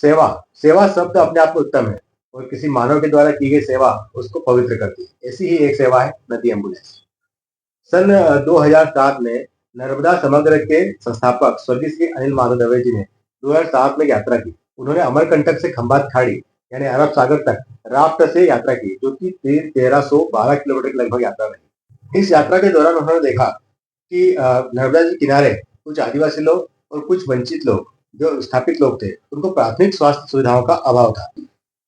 सेवा सेवा शब्द अपने आप में उत्तम है और किसी मानव के द्वारा की गई सेवा उसको पवित्र करती है। ऐसी ही एक सेवा है नदी एम्बुलेंस। सन 2007 में नर्मदा समग्र के संस्थापक स्वर्गीय श्री अनिल माधव दवे जी ने 2007 में यात्रा की। उन्होंने अमरकंटक से खंबात खाड़ी यानी अरब सागर तक राफ्ट से यात्रा की, जो कि 1312 किलोमीटर की लगभग यात्रा रही। इस यात्रा के दौरान उन्होंने देखा कि नर्मदा जी किनारे कुछ आदिवासी लोग और कुछ वंचित लोग, जो विस्थापित लोग थे, उनको प्राथमिक स्वास्थ्य सुविधाओं का अभाव था।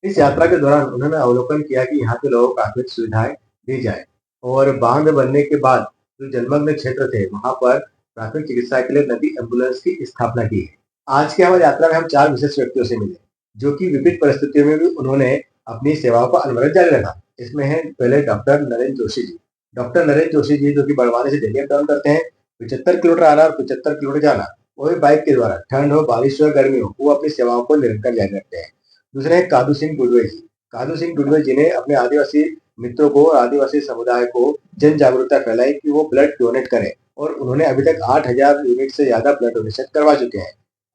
इस यात्रा के दौरान उन्होंने अवलोकन किया कि यहाँ के लोगों को प्राथमिक सुविधाएं दी जाए और बांध बनने के बाद जो जलमग्न क्षेत्र थे वहां पर प्राथमिक चिकित्सा के लिए नदी एम्बुलेंस की स्थापना की है। आज की हमारी यात्रा में हम 4 विशेष व्यक्तियों से मिले, जो कि विविध परिस्थितियों में भी उन्होंने अपनी सेवाओं का अनवरत जारी रखा। इसमें है पहले डॉक्टर नरेंद्र जोशी जी। डॉक्टर नरेंद्र जोशी जी जो कि बड़वानी से दिल्ली अप डाउन करते हैं, 75 किलोमीटर आना और 75 किलोमीटर जाना, वो भी बाइक के द्वारा, ठंड हो, बारिश हो, गर्मी हो, वो अपनी सेवाओं को निरंतर जारी रखते हैं। दूसरे हैं कादू सिंह टुडवे जी। कादू सिंह टुडवे जी ने अपने आदिवासी मित्रों को और आदिवासी समुदाय को जन जागरूकता फैलाई कि वो ब्लड डोनेट करें और उन्होंने अभी तक 8,000 यूनिट से ज्यादा ब्लड डोनेशन करवा चुके हैं।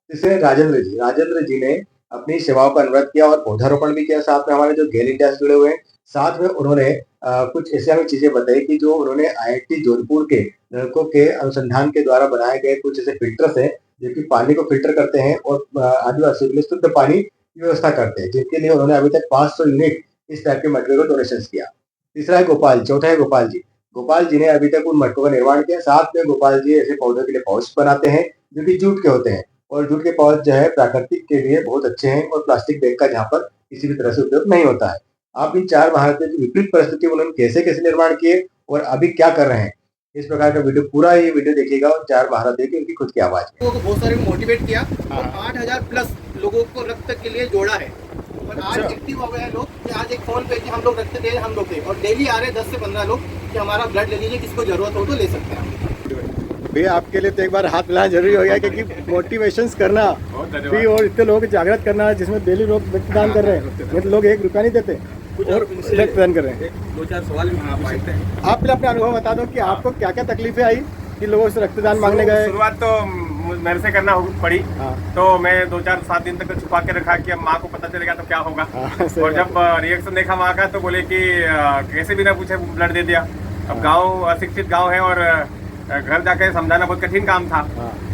तीसरे राजेंद्र जी। राजेंद्र जी ने अपनी सेवाओं का अनुरोध किया और पौधारोपण भी किया, साथ में हमारे जो गेल इंडिया से जुड़े हुए हैं। साथ में उन्होंने कुछ ऐसी हमें चीजें बताई कि जो उन्होंने आईआईटी जोधपुर के लड़कों के अनुसंधान के द्वारा बनाए गए कुछ ऐसे फिल्टर्स हैं जो कि पानी को फिल्टर करते हैं और आदिवासियों के लिए शुद्ध पानी की व्यवस्था करते हैं, जिनके लिए उन्होंने अभी तक 500 यूनिट इस टाइप के मटके को डोनेशन किया। तीसरा है गोपाल। चौथा है गोपाल जी। गोपाल जी ने अभी तक उन मटकों का निर्माण किया। साथ में गोपाल जी ऐसे पौधों के लिए पाउच बनाते हैं जो कि जूट के होते हैं और जूट के पाउच जो है प्राकृतिक के लिए बहुत अच्छे हैं और प्लास्टिक बैग का जहाँ पर किसी भी तरह से उपयोग नहीं होता है। आप इन 4 महारथियों की विपरीत परिस्थिति में उन्होंने कैसे कैसे निर्माण किए और अभी क्या कर रहे हैं, इस प्रकार का वीडियो, पूरा ये वीडियो देखिएगा और 4 महारथियों की उनकी खुद की आवाज में। लोगों को बहुत सारे मोटिवेट किया और 8,000 प्लस लोगों को रक्त के लिए जोड़ा है और आज एक्टिव हो गए हैं लोग कि आज एक फोन पे कि हम लोग रक्त दे, हम लोग दे, और डेली आ रहे 10 से 15 लोग कि हमारा ब्लड ले लीजिए, किसको जरूरत हो तो ले सकते हैं। भैया आपके लिए तो एक बार हाथ मिलाना जरूरी हो गया, क्योंकि मोटिवेशंस करना भी और इतने लोगों को जागृत करना, जिसमें डेली लोग रक्तदान कर रहे हैं, मतलब लोग 1 रुपया नहीं देते और रक्तदान कर रहे हैं। 2-4 सवाल भी पूछते हैं। आप पहले अपना अनुभव बता दो कि आपको क्या क्या तकलीफें आई कि लोगों से रक्तदान मांगने गए। शुरुआत तो मेरे से करना पड़ी। तो मैं 2-4-7 दिन तक छुपा के रखा कि अब माँ को पता चलेगा तो क्या होगा। और जब रिएक्शन देखा माँ का तो बोले कि कैसे बिना पूछे ब्लड दे दिया। अब गांव अशिक्षित गांव है और घर जाके समझाना बहुत कठिन काम था।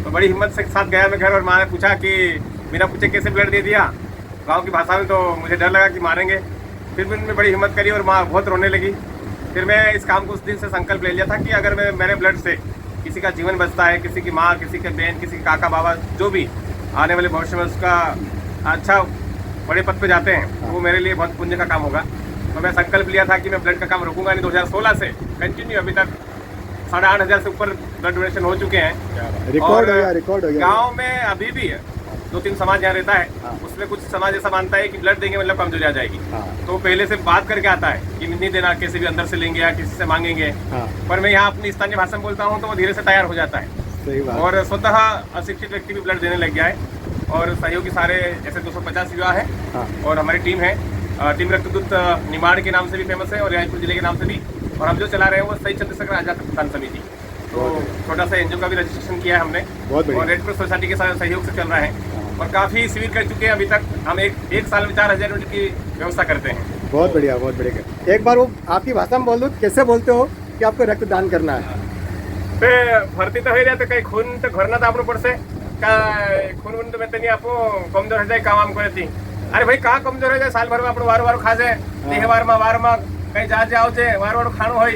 तो बड़ी हिम्मत से साथ गया मैं घर और माँ ने पूछा कि बिना पूछे कैसे ब्लड दे दिया गाँव की भाषा में। तो मुझे डर लगा कि मारेंगे, फिर भी उन्होंने बड़ी हिम्मत करी और माँ बहुत रोने लगी। फिर मैं इस काम को उस दिन से संकल्प ले लिया था कि अगर मेरे ब्लड से किसी का जीवन बचता है, किसी की माँ, किसी के बहन, किसी के काका बाबा, जो भी आने वाले भविष्य में उसका अच्छा बड़े पद पे जाते हैं, तो वो मेरे लिए बहुत पुण्य का काम होगा। तो मैं संकल्प लिया था कि मैं ब्लड का काम रोकूंगा नहीं। 2016 से कंटिन्यू अभी तक 8,500 से ऊपर ब्लड डोनेशन हो चुके हैं। रिकॉर्ड हो गया। गाँव में अभी भी 2-3 समाज यहाँ रहता है, उसमें कुछ समाज ऐसा मानता है कि ब्लड देंगे मतलब कमजोरी आ जाएगी। तो पहले से बात करके आता है कि नहीं देना, किसी भी अंदर से लेंगे या किसी से मांगेंगे। पर मैं यहाँ अपनी स्थानीय भाषा में बोलता हूँ तो वो धीरे से तैयार हो जाता है। सही बात। और स्वतः अशिक्षित व्यक्ति भी ब्लड देने लग गया है। और सहयोगी सारे ऐसे 250 युवा है और हमारी टीम है। टीम रक्तदूत निमाड़ के नाम से भी फेमस है और रायपुर जिले के नाम से भी। और हम जो चला रहे हैं वो सही चंद्रशेखर आजाद किसान समिति, तो छोटा सा एनजीओ का भी रजिस्ट्रेशन किया है हमने और रेड क्रॉस सोसाइटी के साथ सहयोग से चल रहा है और काफ़ी शिविर कर चुके हैं। अभी तक हम एक साल में 4,000 यूनिट की व्यवस्था करते हैं। बहुत बढ़िया, बहुत बढ़िया। एक बार वो आपकी भाषा में बोल दो, कैसे बोलते हो कि आपको रक्तदान करना है? भर्ती तो हो रहा तो कहीं खून तो घरना तो आपको पड़से का खून तो मैं नहीं आपको कमजोर हो जाए काम करती। अरे भाई कहाँ कमजोर हो जाए, साल भर में आप वार खा जाए, तहेवार में कहीं जाओ जे वार खाणो हो,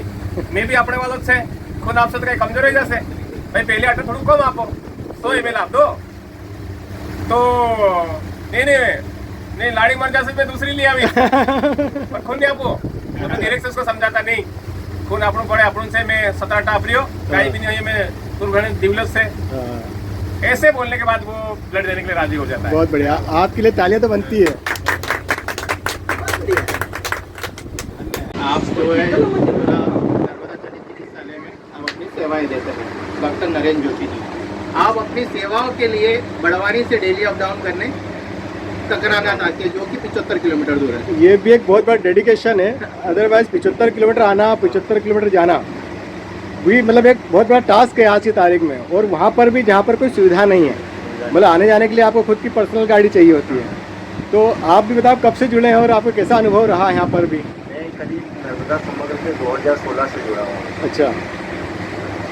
मैं भी अपने वालों से खून आपसे तो कहीं कमजोर हो जाए भाई। पहले आटे थोड़ा कम आपो 100 ml आप दो तो नहीं लाड़ी मर जाए मैं दूसरी ले आवी पर खून नहीं आपो। तो मैं डायरेक्ट से उसको समझाता नहीं, खून आपको पड़े अपन से मैं 17-18 अप्रियो कहीं भी नहीं है, मैं तुरगण दिवलस से ऐसे बोलने के बाद वो ब्लड देने के लिए राजी हो जाता है। बहुत बढ़िया, आपके लिए तालियां तो बनती है। आप जो है नर्मदा चिकित्सालय में हम अपनी सेवाएं देते हैं। डॉक्टर नरेंद्र जोशी जी, आप अपनी सेवाओं के लिए बड़वानी से डेली अप डाउन करने ककरानाथ आते हैं, जो कि 75 किलोमीटर दूर है। ये भी एक बहुत बड़ा डेडिकेशन है। अदरवाइज 75 किलोमीटर आना, 75 किलोमीटर जाना भी मतलब एक बहुत बड़ा टास्क है आज की तारीख में। और वहाँ पर भी जहाँ पर कोई सुविधा नहीं है, मतलब आने जाने के लिए आपको खुद की पर्सनल गाड़ी चाहिए होती है। तो आप भी बताओ कब से जुड़े हैं और आपका कैसा अनुभव रहा यहाँ पर भी? मैं करीब नर्मदा समग्र से 2016 से जुड़ा हूँ। अच्छा।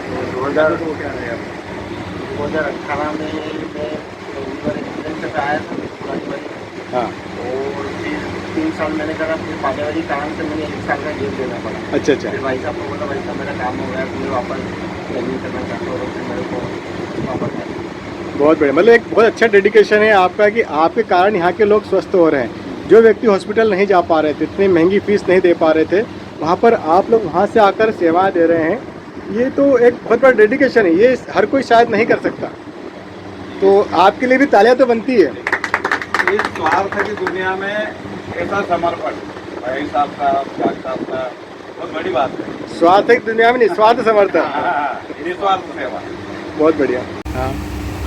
तो 2018 में मैं रिवर एक्सीडेंट से आया था पुरानी वाली। हाँ। और फिर 3 साल मैंने करा, फिर पारिवारिक कारण से मुझे 1 साल का गैप देना पड़ा। अच्छा अच्छा। फिर भाई साहब को बोला, भाई साहब मेरा काम हो गया, फिर वापस ट्रेनिंग करना चाहता हूँ, फिर मेरे को वापस आया। बहुत बढ़िया, मतलब एक बहुत अच्छा डेडिकेशन है आपका कि आपके कारण यहाँ के लोग स्वस्थ हो रहे हैं। जो व्यक्ति हॉस्पिटल नहीं जा पा रहे थे, इतनी महंगी फीस नहीं दे पा रहे थे, वहाँ पर आप लोग वहाँ से आकर सेवाएं दे रहे हैं। ये तो एक बहुत बड़ा डेडिकेशन है, ये हर कोई शायद नहीं कर सकता। तो आपके लिए भी तालियां तो बनती है। इस स्वार्थ की दुनिया में ऐसा समर्पण भाई साहब का, जाग साहब का, बहुत बड़ी बात है। स्वार्थ की दुनिया में निस्वार्थ समर्थन। निस्वार्थ सेवा। बहुत बढ़िया। हाँ।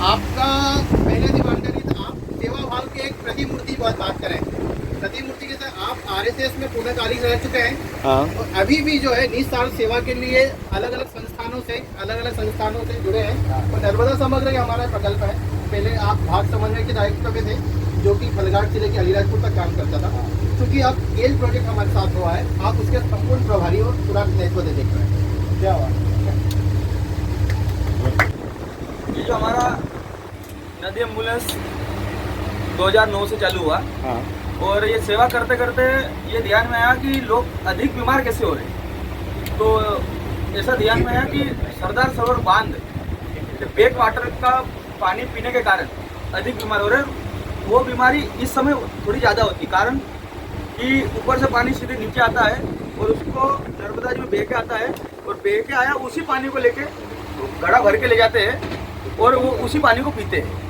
आपका पहले दिमाग करी तो आप सेवा भाव के एक प्रतिमूर्ति बात करें। प्रतिमूर्ति के साथ आप आरएसएस में पूर्णकालिक रह चुके हैं। हाँ। और अभी भी जो है निस्वार्थ सेवा के लिए अलग अलग संस्थानों से जुड़े हैं। और नर्मदा समग्र ये हमारा प्रकल्प है। पहले आप भाग समन्वय के दायित्व में थे, जो कि फलघाट जिले के अलीराजपुर तक काम करता था। क्योंकि अब गेल प्रोजेक्ट हमारे साथ हुआ है, आप उसके संपूर्ण प्रभारी और पूरा नेतृत्व देख रहे हैं। क्या हुआ? ये जो हमारा नदी एम्बुलेंस 2009 से चालू हुआ। हाँ। और ये सेवा करते करते ये ध्यान में आया कि लोग अधिक बीमार कैसे हो रहे हैं। तो ऐसा ध्यान में आया कि सरदार सरोवर बांध बैक वाटर का पानी पीने के कारण अधिक बीमार हो रहे हैं। वो बीमारी इस समय थोड़ी ज़्यादा होती, कारण कि ऊपर से पानी सीधे नीचे आता है और उसको नर्मदा जी में बह के आता है, और बह के आया उसी पानी को लेके घड़ा भर के ले जाते हैं और वो उसी पानी को पीते हैं।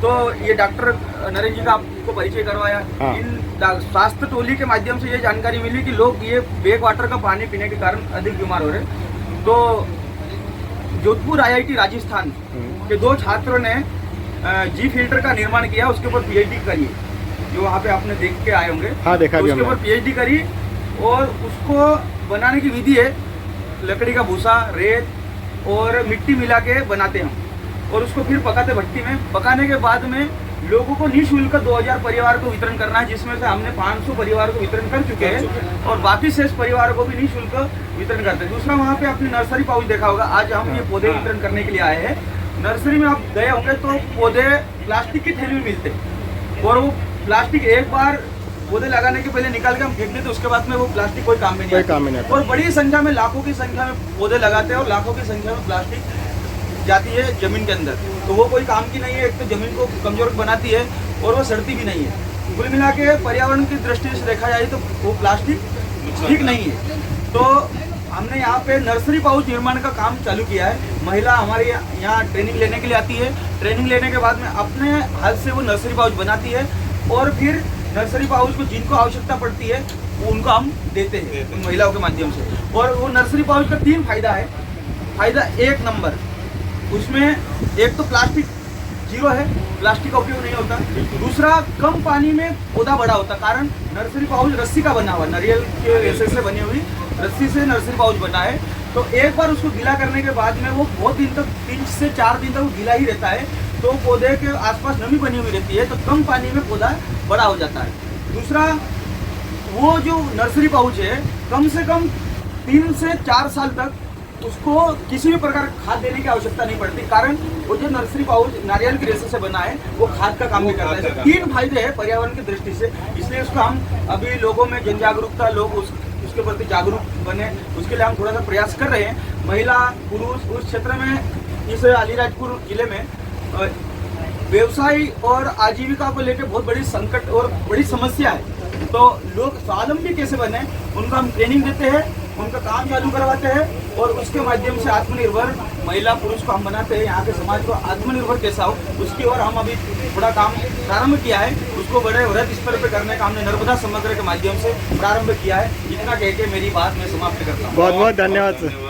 तो ये डॉक्टर नरेंद्र जी का आपको परिचय करवाया। हाँ। इन स्वास्थ्य टोली के माध्यम से ये जानकारी मिली कि लोग ये बैक वाटर का पानी पीने के कारण अधिक बीमार हो रहे हैं। तो जोधपुर IIT राजस्थान के 2 छात्रों ने जी फिल्टर का निर्माण किया, उसके ऊपर PhD करी, जो वहाँ पे आपने देख के आए होंगे। हाँ, देखा भी उसके ऊपर PhD करी और उसको बनाने की विधि है लकड़ी का भूसा, रेत और मिट्टी मिला के बनाते हैं और उसको फिर पकाते भट्टी में। पकाने के बाद में लोगों को निःशुल्क 2000 परिवार को वितरण करना है, जिसमें से हमने 500 परिवार को वितरण कर चुके हैं और बाकी शेष परिवार को भी निःशुल्क वितरण करते हैं। दूसरा, वहाँ पे आपने नर्सरी पाउच देखा होगा। आज हम ये पौधे वितरण करने के लिए आए हैं। नर्सरी में आप गए होंगे तो पौधे प्लास्टिक की थैली में मिलते हैं और वो प्लास्टिक एक बार पौधे लगाने के पहले निकाल के हम फेंक देते, उसके बाद में वो प्लास्टिक कोई काम में नहीं आता। और बड़ी संख्या में, लाखों की संख्या में पौधे लगाते हैं और लाखों की संख्या में प्लास्टिक जाती है जमीन के अंदर। तो वो कोई काम की नहीं है, एक तो जमीन को कमजोर बनाती है और वो सड़ती भी नहीं है। कुल मिला के पर्यावरण की दृष्टि से देखा जाए तो वो प्लास्टिक ठीक नहीं है। तो हमने यहाँ पे नर्सरी पाउच निर्माण का काम चालू किया है। महिला हमारे यहाँ ट्रेनिंग लेने के लिए आती है। ट्रेनिंग लेने के बाद में अपने हाथ से वो नर्सरी पाउच बनाती है और फिर नर्सरी पाउच को जिनको आवश्यकता पड़ती है वो उनको हम देते हैं उन महिलाओं के माध्यम से। और वो नर्सरी पाउच का 3 फायदा है। फायदा 1 नंबर, उसमें एक तो प्लास्टिक 0 है, प्लास्टिक का उपयोग नहीं होता। दूसरा, कम पानी में पौधा बड़ा होता, कारण नर्सरी पाउच रस्सी का बना हुआ, नारियल के रेशे से बनी हुई रस्सी से नर्सरी पाउच बना है। तो एक बार उसको गीला करने के बाद में वो बहुत दिन तक, 3 से 4 दिन तक वो गीला ही रहता है। तो पौधे के आसपास नमी बनी हुई रहती है, तो कम पानी में पौधा बड़ा हो जाता है। दूसरा, वो जो नर्सरी पाउच है कम से कम 3 से 4 साल तक उसको किसी भी प्रकार खाद देने की आवश्यकता नहीं पड़ती, कारण वो जो नर्सरी पाउच नारियल के रेशे से बना है वो खाद का काम भी करता है। 3 फायदे हैं पर्यावरण की दृष्टि से, इसलिए उसको हम अभी लोगों में जन जागरूकता, लोग उसके प्रति जागरूक बने, उसके लिए हम थोड़ा सा प्रयास कर रहे हैं। महिला पुरुष उस क्षेत्र में, इस अलीराजपुर जिले में व्यवसाय और आजीविका को लेकर बहुत बड़ी संकट और बड़ी समस्या है। तो लोग स्वावलंबी कैसे बने, उनका हम ट्रेनिंग देते हैं, उनका काम चालू करवाते हैं और उसके माध्यम से आत्मनिर्भर महिला पुरुष को हम बनाते हैं। यहाँ के समाज को आत्मनिर्भर कैसा हो, उसकी ओर हम अभी थोड़ा काम प्रारंभ किया है। उसको बड़े वृहद स्तर पर करने का हमने नर्मदा समग्र के माध्यम से प्रारंभ किया है। इतना कह के मेरी बात मैं समाप्त करता हूँ। बहुत बहुत धन्यवाद सर।